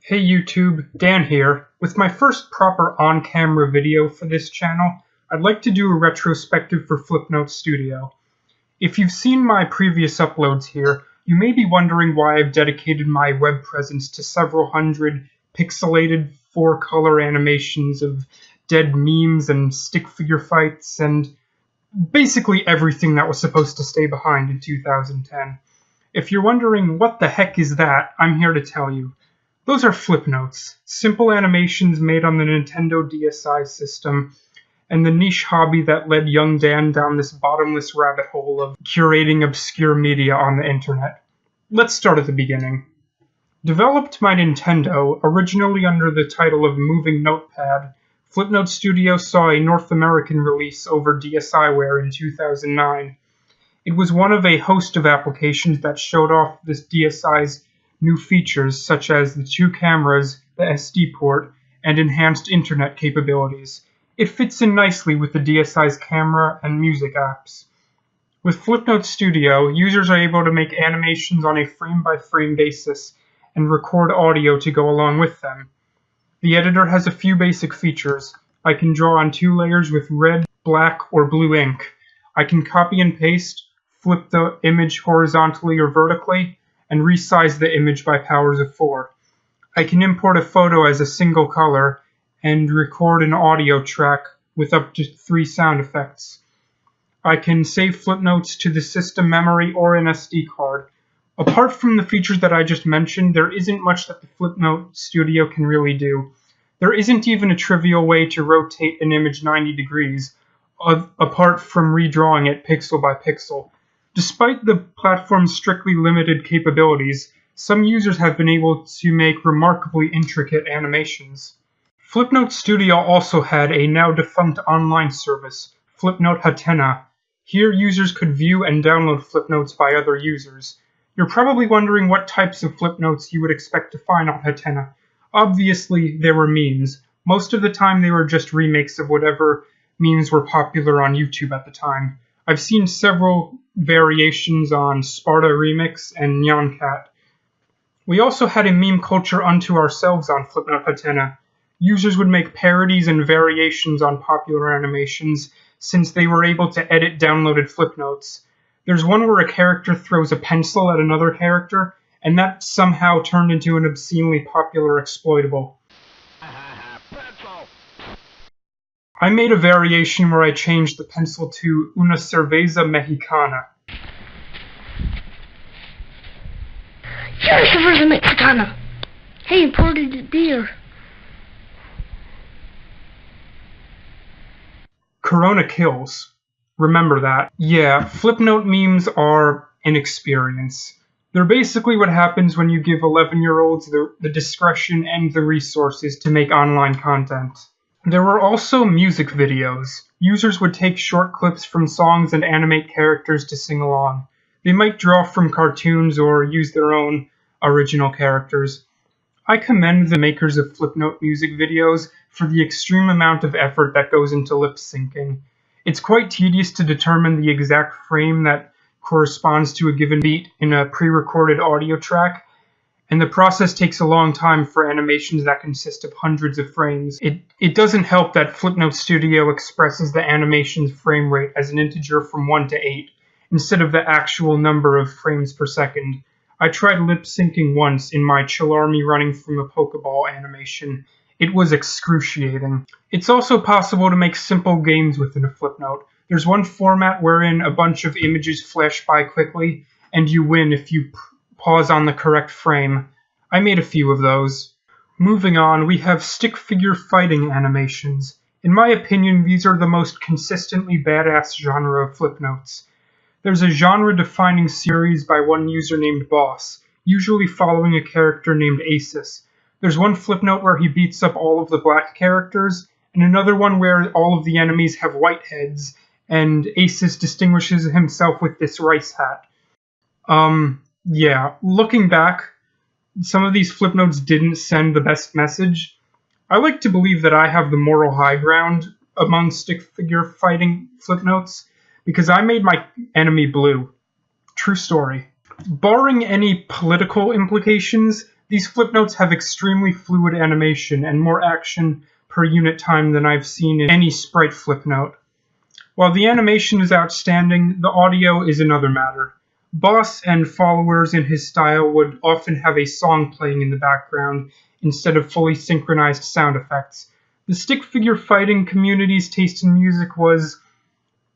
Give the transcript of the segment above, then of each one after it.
Hey YouTube, Dan here. With my first proper on-camera video for this channel, I'd like to do a retrospective for Flipnote Studio. If you've seen my previous uploads here, you may be wondering why I've dedicated my web presence to several hundred pixelated 4-color animations of dead memes and stick figure fights and basically everything that was supposed to stay behind in 2010. If you're wondering what the heck is that, I'm here to tell you. Those are flipnotes, simple animations made on the Nintendo DSi system, and the niche hobby that led young Dan down this bottomless rabbit hole of curating obscure media on the internet. Let's start at the beginning. Developed by Nintendo, originally under the title of Moving Notepad, Flipnote Studio saw a North American release over DSiWare in 2009. It was one of a host of applications that showed off this DSi's new features such as the 2 cameras, the SD port, and enhanced internet capabilities. It fits in nicely with the DSi's camera and music apps. With Flipnote Studio, users are able to make animations on a frame-by-frame basis and record audio to go along with them. The editor has a few basic features. I can draw on 2 layers with red, black, or blue ink. I can copy and paste, flip the image horizontally or vertically, and resize the image by powers of 4. I can import a photo as a single color and record an audio track with up to 3 sound effects. I can save Flipnotes to the system memory or an SD card. Apart from the features that I just mentioned, there isn't much that the Flipnote Studio can really do. There isn't even a trivial way to rotate an image 90 degrees, apart from redrawing it pixel by pixel. Despite the platform's strictly limited capabilities, some users have been able to make remarkably intricate animations. Flipnote Studio also had a now-defunct online service, Flipnote Hatena. Here users could view and download Flipnotes by other users. You're probably wondering what types of Flipnotes you would expect to find on Hatena. Obviously, there were memes. Most of the time they were just remakes of whatever memes were popular on YouTube at the time. I've seen several variations on Sparta Remix and Nyan Cat. We also had a meme culture unto ourselves on Flipnote Hatena. Users would make parodies and variations on popular animations since they were able to edit downloaded Flipnotes. There's one where a character throws a pencil at another character, and that somehow turned into an obscenely popular exploitable. I made a variation where I changed the pencil to una cerveza mexicana. Here's cerveza mexicana. Hey, imported beer. Corona kills. Remember that. Yeah, Flipnote memes are an experience. They're basically what happens when you give 11-year-olds the discretion and the resources to make online content. There were also music videos. Users would take short clips from songs and animate characters to sing along. They might draw from cartoons or use their own original characters. I commend the makers of Flipnote music videos for the extreme amount of effort that goes into lip syncing. It's quite tedious to determine the exact frame that corresponds to a given beat in a pre-recorded audio track, and the process takes a long time for animations that consist of hundreds of frames. It doesn't help that Flipnote Studio expresses the animation's frame rate as an integer from 1 to 8, instead of the actual number of frames per second. I tried lip syncing once in my Chillarmy running from a Pokeball animation. It was excruciating. It's also possible to make simple games within a Flipnote. There's one format wherein a bunch of images flash by quickly, and you win if you pause on the correct frame. I made a few of those. Moving on, we have stick figure fighting animations. In my opinion, these are the most consistently badass genre of Flipnotes. There's a genre-defining series by one user named Boss, usually following a character named Asus. There's one Flipnote where he beats up all of the black characters, and another one where all of the enemies have white heads, and Asus distinguishes himself with this rice hat. Yeah, looking back, some of these Flipnotes didn't send the best message. I like to believe that I have the moral high ground among stick figure fighting Flipnotes, because I made my enemy blue. True story. Barring any political implications, These flipnotes have extremely fluid animation and more action per unit time than I've seen in any sprite flipnote. While the animation is outstanding, the audio is another matter. Boss and followers in his style would often have a song playing in the background instead of fully synchronized sound effects. The stick figure fighting community's taste in music was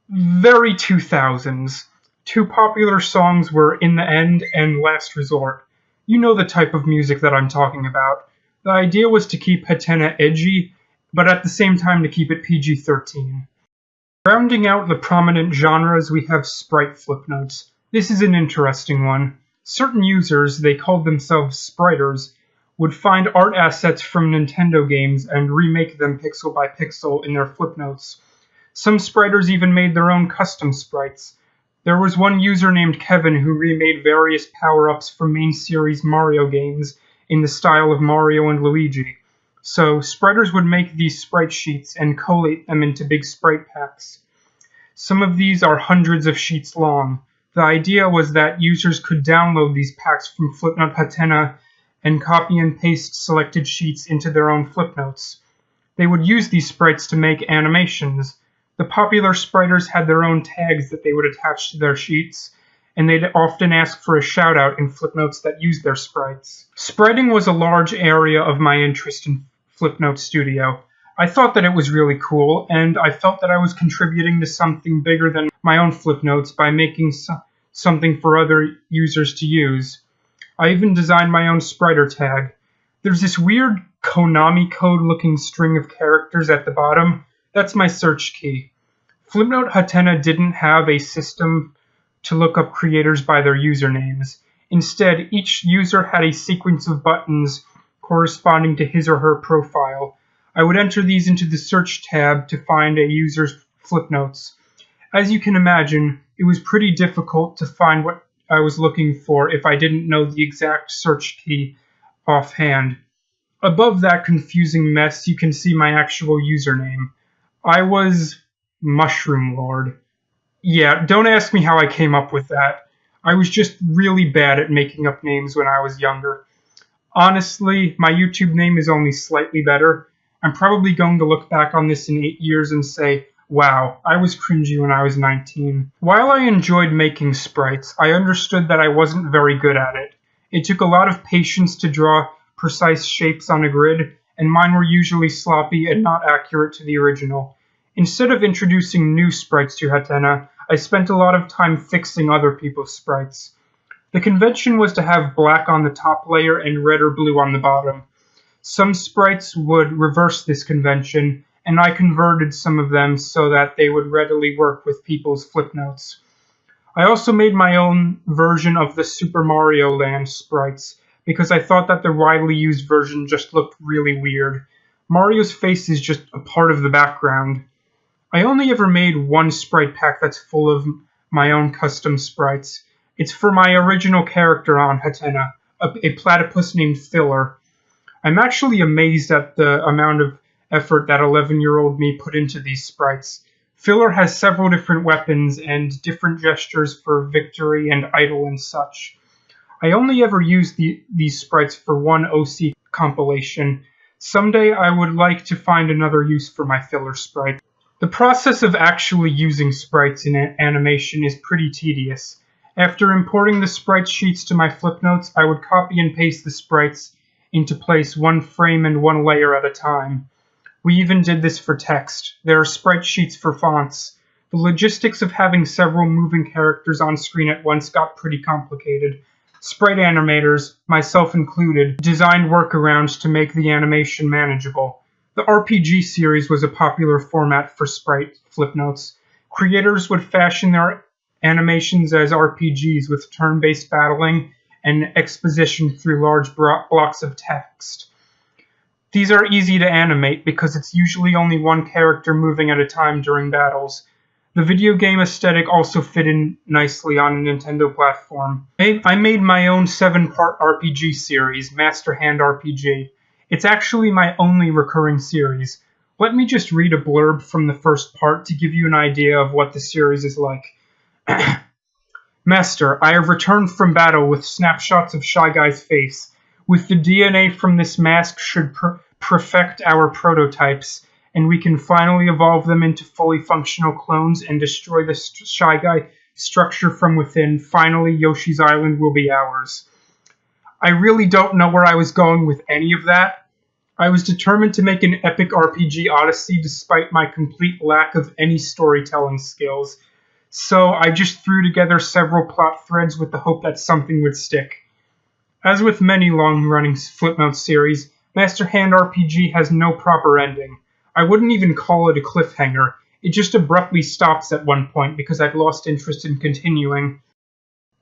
very 2000s. Two popular songs were In the End and Last Resort. You know the type of music that I'm talking about. The idea was to keep hatena edgy, but at the same time to keep it PG-13. Rounding out the prominent genres, we have sprite flipnotes. This is an interesting one. Certain users, they called themselves spriters, would find art assets from Nintendo games and remake them pixel by pixel in their flipnotes. Some spriters even made their own custom sprites. There was one user named Kevin who remade various power-ups from main series Mario games in the style of Mario and Luigi. So, spriters would make these sprite sheets and collate them into big sprite packs. Some of these are hundreds of sheets long. The idea was that users could download these packs from Flipnote Hatena and copy and paste selected sheets into their own flipnotes. They would use these sprites to make animations. The popular spriters had their own tags that they would attach to their sheets, and they'd often ask for a shout-out in flipnotes that used their sprites. Spriting was a large area of my interest in Flipnote Studio. I thought that it was really cool, and I felt that I was contributing to something bigger than my own flipnotes by making something for other users to use. I even designed my own spriter tag. There's this weird Konami code-looking string of characters at the bottom. That's my search key. Flipnote Hatena didn't have a system to look up creators by their usernames. Instead, each user had a sequence of buttons corresponding to his or her profile. I would enter these into the search tab to find a user's flipnotes. As you can imagine, it was pretty difficult to find what I was looking for if I didn't know the exact search key offhand. Above that confusing mess, you can see my actual username. I was Mushroom Lord. Yeah, don't ask me how I came up with that. I was just really bad at making up names when I was younger. Honestly, my YouTube name is only slightly better. I'm probably going to look back on this in 8 years and say, wow, I was cringy when I was 19. While I enjoyed making sprites, I understood that I wasn't very good at it. It took a lot of patience to draw precise shapes on a grid, and mine were usually sloppy and not accurate to the original. Instead of introducing new sprites to Hatena, I spent a lot of time fixing other people's sprites. The convention was to have black on the top layer and red or blue on the bottom. Some sprites would reverse this convention, and I converted some of them so that they would readily work with people's flipnotes. I also made my own version of the Super Mario Land sprites, because I thought that the widely used version just looked really weird. Mario's face is just a part of the background. I only ever made one sprite pack that's full of my own custom sprites. It's for my original character on Hatena, a platypus named Filler. I'm actually amazed at the amount of effort that 11-year-old me put into these sprites. Filler has several different weapons and different gestures for victory and idle and such. I only ever used these sprites for one OC compilation. Someday I would like to find another use for my Filler sprite. The process of actually using sprites in animation is pretty tedious. After importing the sprite sheets to my flipnotes, I would copy and paste the sprites into place one frame and one layer at a time. We even did this for text. There are sprite sheets for fonts. The logistics of having several moving characters on screen at once got pretty complicated. Sprite animators, myself included, designed workarounds to make the animation manageable. The RPG series was a popular format for sprite flipnotes. Creators would fashion their animations as RPGs with turn-based battling and exposition through large blocks of text. These are easy to animate because it's usually only one character moving at a time during battles. The video game aesthetic also fit in nicely on a Nintendo platform. I made my own 7-part RPG series, Master Hand RPG. It's actually my only recurring series. Let me just read a blurb from the first part to give you an idea of what the series is like. Master, I have returned from battle with snapshots of Shy Guy's face. With the DNA from this mask should perfect our prototypes, and we can finally evolve them into fully functional clones and destroy the Shy Guy structure from within. Finally, Yoshi's Island will be ours. I really don't know where I was going with any of that. I was determined to make an epic RPG odyssey despite my complete lack of any storytelling skills, so I just threw together several plot threads with the hope that something would stick. As with many long-running Flipnotes series, Master Hand RPG has no proper ending. I wouldn't even call it a cliffhanger. It just abruptly stops at one point because I've lost interest in continuing.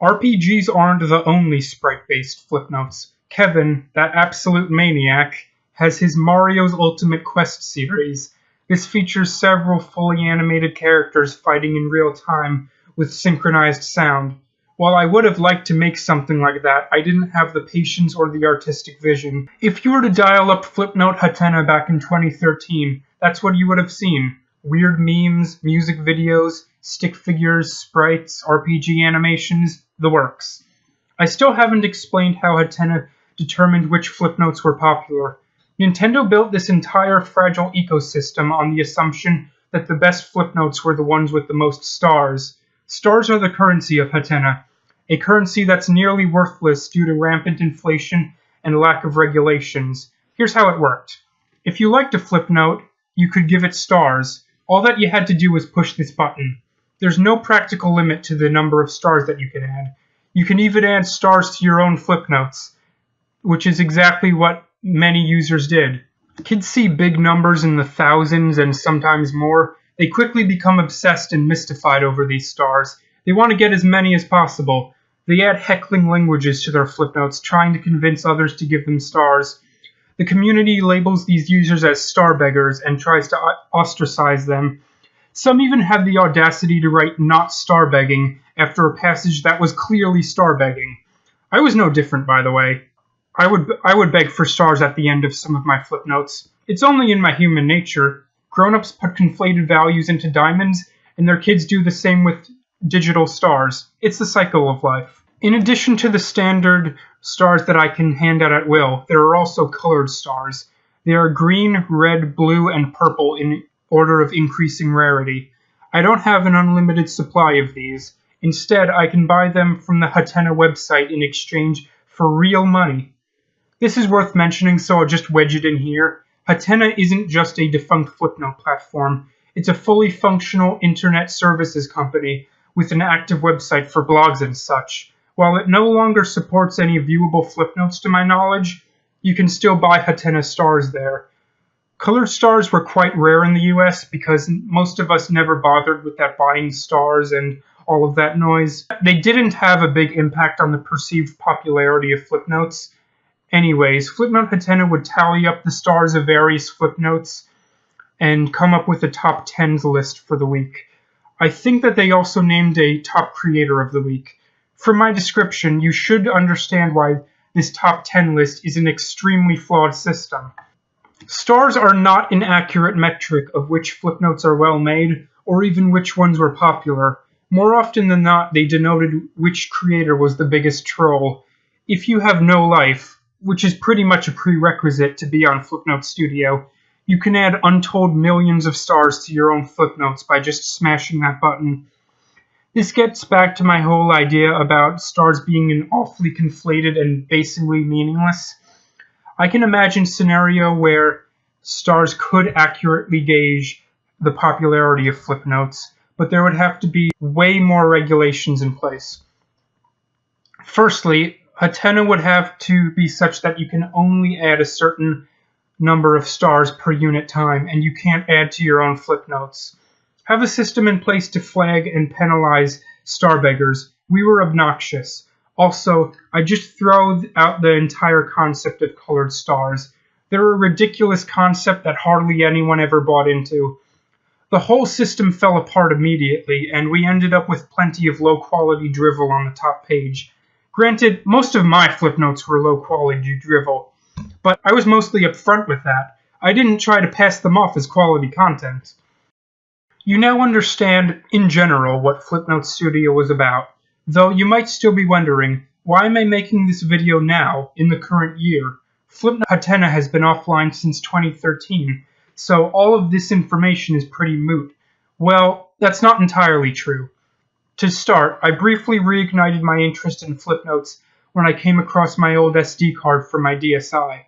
RPGs aren't the only sprite-based Flipnotes. Kevin, that absolute maniac, has his Mario's Ultimate Quest series. This features several fully animated characters fighting in real time with synchronized sound. While I would have liked to make something like that, I didn't have the patience or the artistic vision. If you were to dial up Flipnote Hatena back in 2013, that's what you would have seen. Weird memes, music videos, stick figures, sprites, RPG animations, the works. I still haven't explained how Hatena determined which Flipnotes were popular. Nintendo built this entire fragile ecosystem on the assumption that the best Flipnotes were the ones with the most stars. Stars are the currency of Hatena, a currency that's nearly worthless due to rampant inflation and lack of regulations. Here's how it worked. If you liked a Flipnote, you could give it stars. All that you had to do was push this button. There's no practical limit to the number of stars that you can add. You can even add stars to your own Flipnotes, which is exactly what many users did. Kids see big numbers in the thousands and sometimes more. They quickly become obsessed and mystified over these stars. They want to get as many as possible. They add heckling languages to their Flipnotes, trying to convince others to give them stars. The community labels these users as star beggars and tries to ostracize them. Some even have the audacity to write "not star begging" after a passage that was clearly star begging. I was no different, by the way. I would beg for stars at the end of some of my Flipnotes. It's only in my human nature. Grown-ups put conflated values into diamonds, and their kids do the same with digital stars. It's the cycle of life. In addition to the standard stars that I can hand out at will, there are also colored stars. They are green, red, blue, and purple in order of increasing rarity. I don't have an unlimited supply of these. Instead, I can buy them from the Hatena website in exchange for real money. This is worth mentioning, so I'll just wedge it in here. Hatena isn't just a defunct Flipnote platform. It's a fully functional internet services company with an active website for blogs and such. While it no longer supports any viewable Flipnotes to my knowledge, you can still buy Hatena stars there. Colored stars were quite rare in the US because most of us never bothered with that buying stars and all of that noise. They didn't have a big impact on the perceived popularity of Flipnotes. Anyways, Flipnote Hatena would tally up the stars of various Flipnotes and come up with a top 10s list for the week. I think that they also named a top creator of the week. From my description, you should understand why this top 10 list is an extremely flawed system. Stars are not an accurate metric of which Flipnotes are well made, or even which ones were popular. More often than not, they denoted which creator was the biggest troll. If you have no life, which is pretty much a prerequisite to be on Flipnote Studio, you can add untold millions of stars to your own Flipnotes by just smashing that button. This gets back to my whole idea about stars being an awfully conflated and basically meaningless. I can imagine a scenario where stars could accurately gauge the popularity of Flipnotes, but there would have to be way more regulations in place. Firstly, Hatena would have to be such that you can only add a certain number of stars per unit time, and you can't add to your own Flipnotes. Have a system in place to flag and penalize star beggars. We were obnoxious. Also, I just throw out the entire concept of colored stars. They're a ridiculous concept that hardly anyone ever bought into. The whole system fell apart immediately, and we ended up with plenty of low-quality drivel on the top page. Granted, most of my Flipnotes were low-quality drivel, but I was mostly upfront with that. I didn't try to pass them off as quality content. You now understand, in general, what Flipnote Studio was about, though you might still be wondering, Why am I making this video now, in the current year? Flipnote Hatena has been offline since 2013, so all of this information is pretty moot. Well, that's not entirely true. To start, I briefly reignited my interest in Flipnotes when I came across my old SD card for my DSi.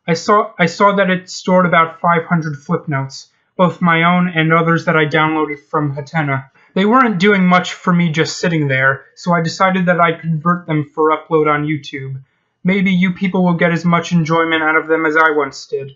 I saw that it stored about 500 Flipnotes, both my own and others that I downloaded from Hatena. They weren't doing much for me just sitting there, so I decided that I'd convert them for upload on YouTube. Maybe you people will get as much enjoyment out of them as I once did.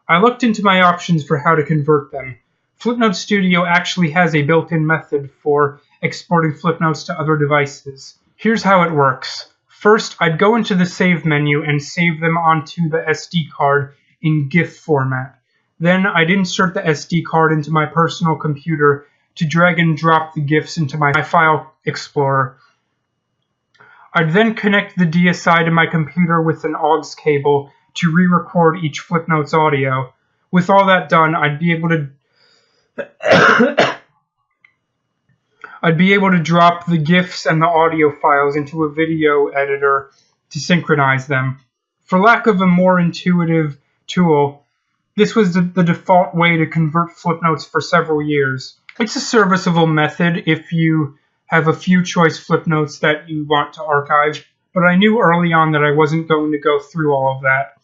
I looked into my options for how to convert them. Flipnote Studio actually has a built-in method for exporting Flipnotes to other devices. Here's how it works. First, I'd go into the Save menu and save them onto the SD card in GIF format. Then I'd insert the SD card into my personal computer to drag and drop the GIFs into my file explorer. I'd then connect the DSi to my computer with an aux cable to re-record each Flipnotes audio. With all that done, I'd be able to drop the GIFs and the audio files into a video editor to synchronize them. For lack of a more intuitive tool, this was the default way to convert Flipnotes for several years. It's a serviceable method if you have a few choice Flipnotes that you want to archive, but I knew early on that I wasn't going to go through all of that.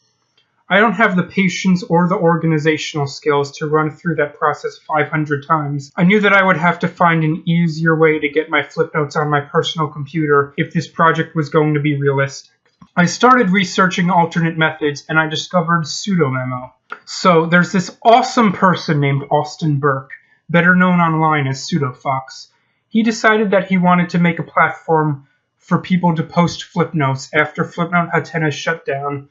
I don't have the patience or the organizational skills to run through that process 500 times. I knew that I would have to find an easier way to get my Flipnotes on my personal computer if this project was going to be realistic. I started researching alternate methods and I discovered sudomemo. So there's this awesome person named Austin Burke, better known online as Sudofox. He decided that he wanted to make a platform for people to post Flipnotes after Flipnote Hatena shut down.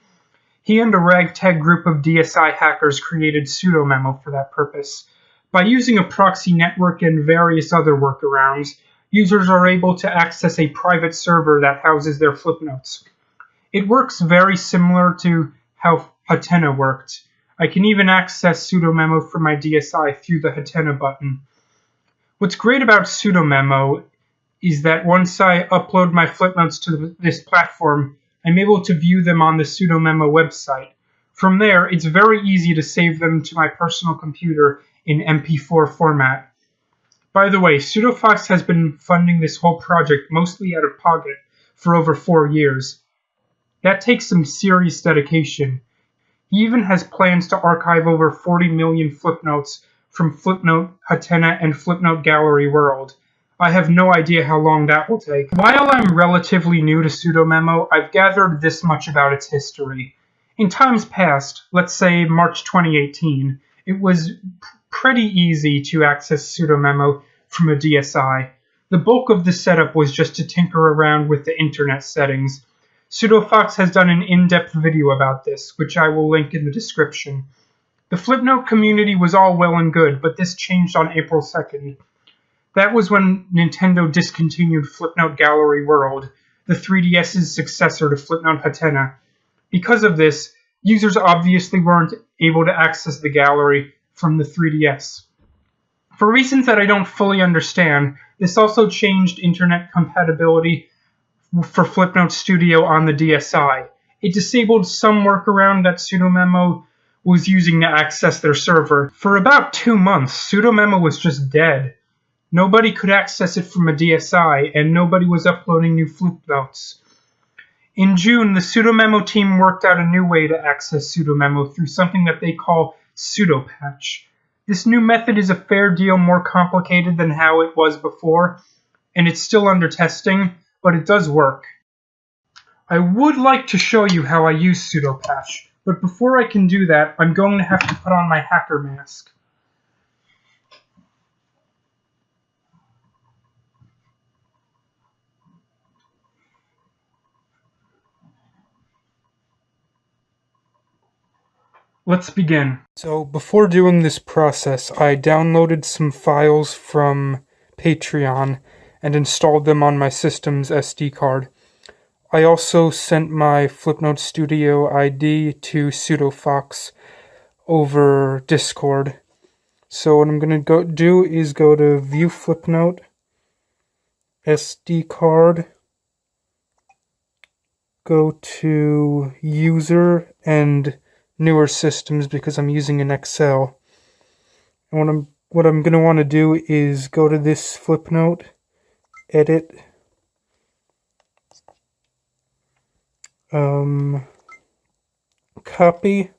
He and a ragtag group of DSi hackers created sudomemo for that purpose. By using a proxy network and various other workarounds, users are able to access a private server that houses their Flipnotes. It works very similar to how Hatena worked. I can even access sudomemo from my DSi through the Hatena button. What's great about sudomemo is that once I upload my Flipnotes to this platform, I'm able to view them on the sudomemo website. From there, it's very easy to save them to my personal computer in MP4 format. By the way, Sudofox has been funding this whole project mostly out of pocket for over 4 years. That takes some serious dedication. He even has plans to archive over 40 million Flipnotes from Flipnote Hatena and Flipnote Gallery World. I have no idea how long that will take. While I'm relatively new to sudomemo, I've gathered this much about its history. In times past, let's say March 2018, it was pretty easy to access sudomemo from a DSi. The bulk of the setup was just to tinker around with the internet settings. Sudofox has done an in-depth video about this, which I will link in the description. The Flipnote community was all well and good, but this changed on April 2nd. That was when Nintendo discontinued Flipnote Gallery World, the 3DS's successor to Flipnote Hatena. Because of this, users obviously weren't able to access the gallery from the 3DS. For reasons that I don't fully understand, this also changed internet compatibility for Flipnote Studio on the DSi. It disabled some workaround that sudomemo was using to access their server. For about 2 months, sudomemo was just dead. Nobody could access it from a DSi, and nobody was uploading new Flipnotes. In June, the sudomemo team worked out a new way to access sudomemo through something that they call pseudopatch. This new method is a fair deal more complicated than how it was before, and it's still under testing, but it does work. I would like to show you how I use pseudopatch, but before I can do that, I'm going to have to put on my hacker mask. Let's begin. So before doing this process, I downloaded some files from Patreon and installed them on my system's SD card. I also sent my Flipnote Studio ID to Sudofox over Discord. So what I'm going to do is go to View Flipnote, SD card, go to User and Newer Systems because I'm using an Excel. And what I'm going to want to do is go to this Flipnote, Edit, copy,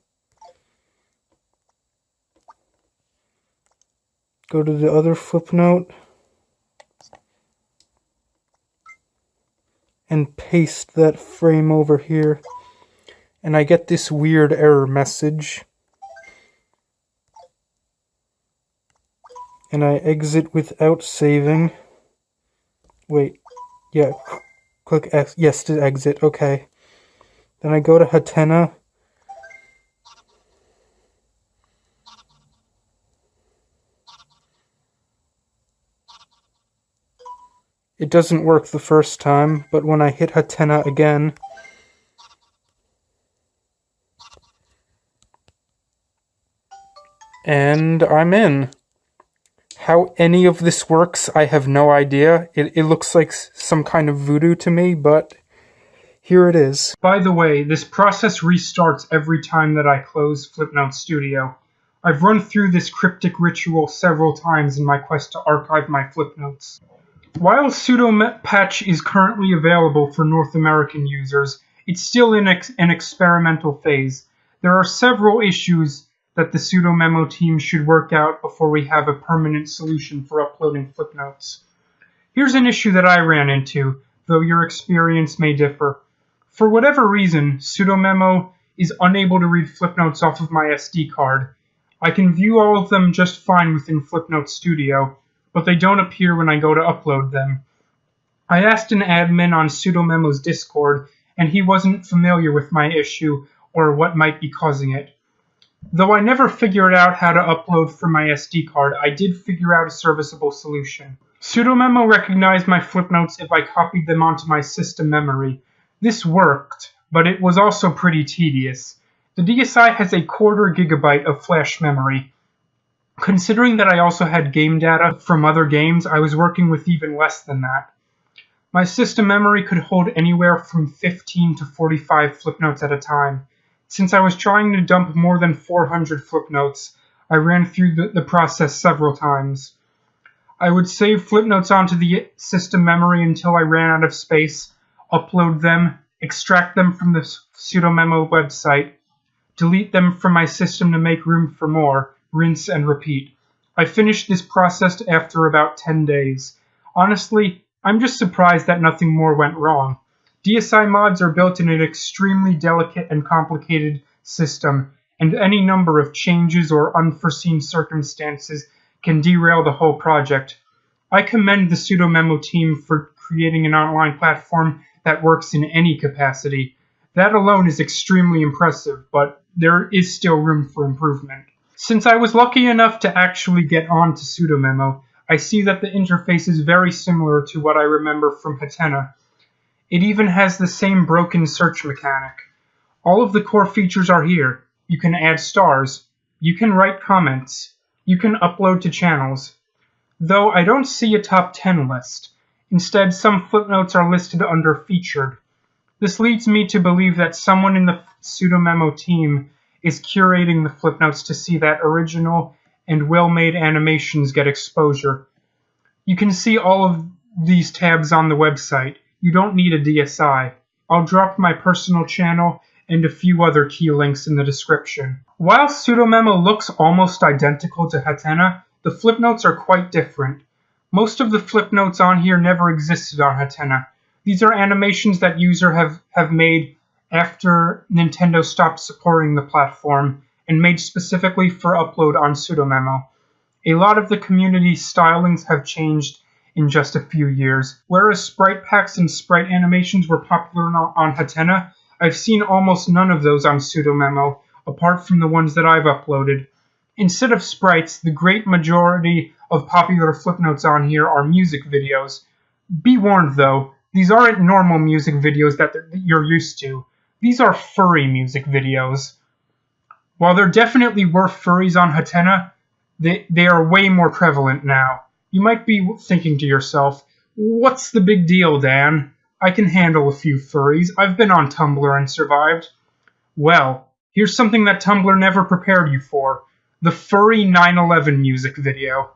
go to the other Flipnote, and paste that frame over here. And I get this weird error message. And I exit without saving. Wait, yeah, click X, yes to exit, okay. Then I go to Hatena. It doesn't work the first time, but when I hit Hatena again, and I'm in. How any of this works, I have no idea. It looks like some kind of voodoo to me, but here it is. By the way, this process restarts every time that I close Flipnote Studio. I've run through this cryptic ritual several times in my quest to archive my Flipnotes. While sudo patch is currently available for North American users, it's still in an experimental phase. There are several issues that the sudomemo team should work out before we have a permanent solution for uploading Flipnotes. Here's an issue that I ran into, though your experience may differ. For whatever reason, sudomemo is unable to read Flipnotes off of my SD card. I can view all of them just fine within Flipnote Studio, but they don't appear when I go to upload them. I asked an admin on sudomemo's Discord, and he wasn't familiar with my issue or what might be causing it. Though I never figured out how to upload from my SD card, I did figure out a serviceable solution. Sudomemo recognized my Flipnotes if I copied them onto my system memory. This worked, but it was also pretty tedious. The DSI has 1/4 GB of flash memory. Considering that I also had game data from other games, I was working with even less than that. My system memory could hold anywhere from 15 to 45 Flipnotes at a time. Since I was trying to dump more than 400 Flipnotes, I ran through the process several times. I would save Flipnotes onto the system memory until I ran out of space, upload them, extract them from the sudomemo website, delete them from my system to make room for more, rinse and repeat. I finished this process after about 10 days. Honestly, I'm just surprised that nothing more went wrong. DSI mods are built in an extremely delicate and complicated system, and any number of changes or unforeseen circumstances can derail the whole project. I commend the sudomemo team for creating an online platform that works in any capacity. That alone is extremely impressive, but there is still room for improvement. Since I was lucky enough to actually get on to sudomemo, I see that the interface is very similar to what I remember from Hatena. It even has the same broken search mechanic. All of the core features are here. You can add stars. You can write comments. You can upload to channels. Though I don't see a top 10 list. Instead, some Flipnotes are listed under featured. This leads me to believe that someone in the sudomemo team is curating the Flipnotes to see that original and well-made animations get exposure. You can see all of these tabs on the website. You don't need a DSI. I'll drop my personal channel and a few other key links in the description. While sudomemo looks almost identical to Hatena, the Flipnotes are quite different. Most of the Flipnotes on here never existed on Hatena. These are animations that users have made after Nintendo stopped supporting the platform and made specifically for upload on sudomemo. A lot of the community stylings have changed in just a few years. Whereas sprite packs and sprite animations were popular on Hatena, I've seen almost none of those on sudomemo, apart from the ones that I've uploaded. Instead of sprites, the great majority of popular Flipnotes on here are music videos. Be warned though, these aren't normal music videos that you're used to. These are furry music videos. While there definitely were furries on Hatena, they are way more prevalent now. You might be thinking to yourself, what's the big deal, Dan? I can handle a few furries. I've been on Tumblr and survived. Well, here's something that Tumblr never prepared you for. The furry 9/11 music video.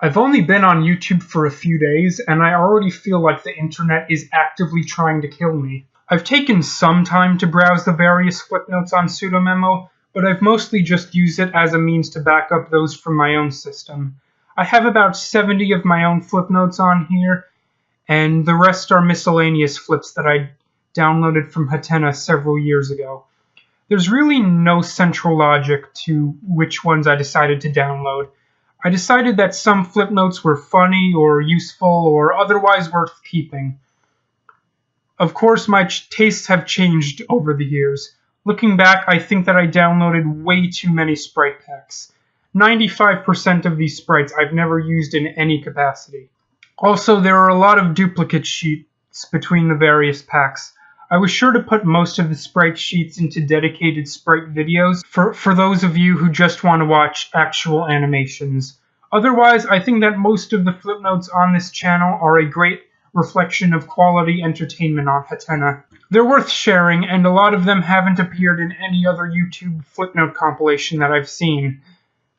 I've only been on YouTube for a few days, and I already feel like the internet is actively trying to kill me. I've taken some time to browse the various flipnotes on sudomemo, but I've mostly just used it as a means to back up those from my own system. I have about 70 of my own flipnotes on here, and the rest are miscellaneous flips that I downloaded from Hatena several years ago. There's really no central logic to which ones I decided to download. I decided that some flipnotes were funny or useful or otherwise worth keeping. Of course, my tastes have changed over the years. Looking back, I think that I downloaded way too many sprite packs. 95% of these sprites I've never used in any capacity. Also, there are a lot of duplicate sheets between the various packs. I was sure to put most of the sprite sheets into dedicated sprite videos for those of you who just want to watch actual animations. Otherwise, I think that most of the flipnotes on this channel are a great reflection of quality entertainment on Hatena. They're worth sharing, and a lot of them haven't appeared in any other YouTube flipnote compilation that I've seen.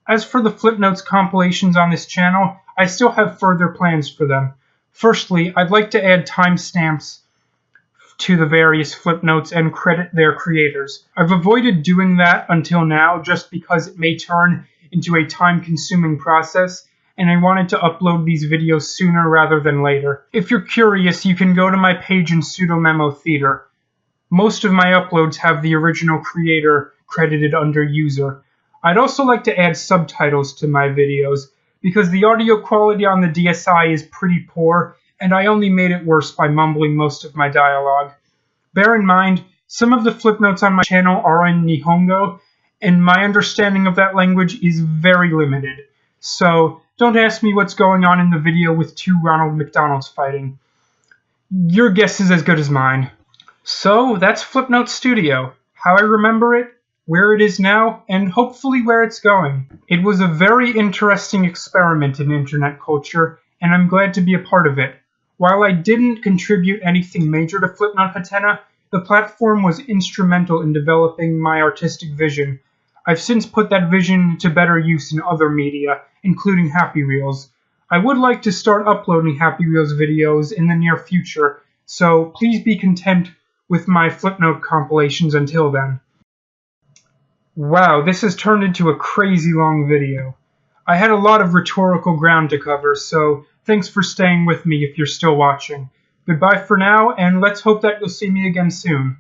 As for the flipnotes compilations on this channel, I still have further plans for them. Firstly, I'd like to add timestamps to the various flipnotes and credit their creators. I've avoided doing that until now just because it may turn into a time-consuming process, and I wanted to upload these videos sooner rather than later. If you're curious, you can go to my page in Sudomemo Theater. Most of my uploads have the original creator credited under user. I'd also like to add subtitles to my videos, because the audio quality on the DSi is pretty poor, and I only made it worse by mumbling most of my dialogue. Bear in mind, some of the flipnotes on my channel are in Nihongo, and my understanding of that language is very limited. So, don't ask me what's going on in the video with two Ronald McDonalds fighting. Your guess is as good as mine. So, that's Flipnote Studio. How I remember it, where it is now, and hopefully where it's going. It was a very interesting experiment in internet culture, and I'm glad to be a part of it. While I didn't contribute anything major to Flipnote Hatena, the platform was instrumental in developing my artistic vision. I've since put that vision to better use in other media, including Happy Reels. I would like to start uploading Happy Reels videos in the near future, so please be content with my Flipnote compilations until then. Wow, this has turned into a crazy long video. I had a lot of rhetorical ground to cover, so thanks for staying with me if you're still watching. Goodbye for now, and let's hope that you'll see me again soon.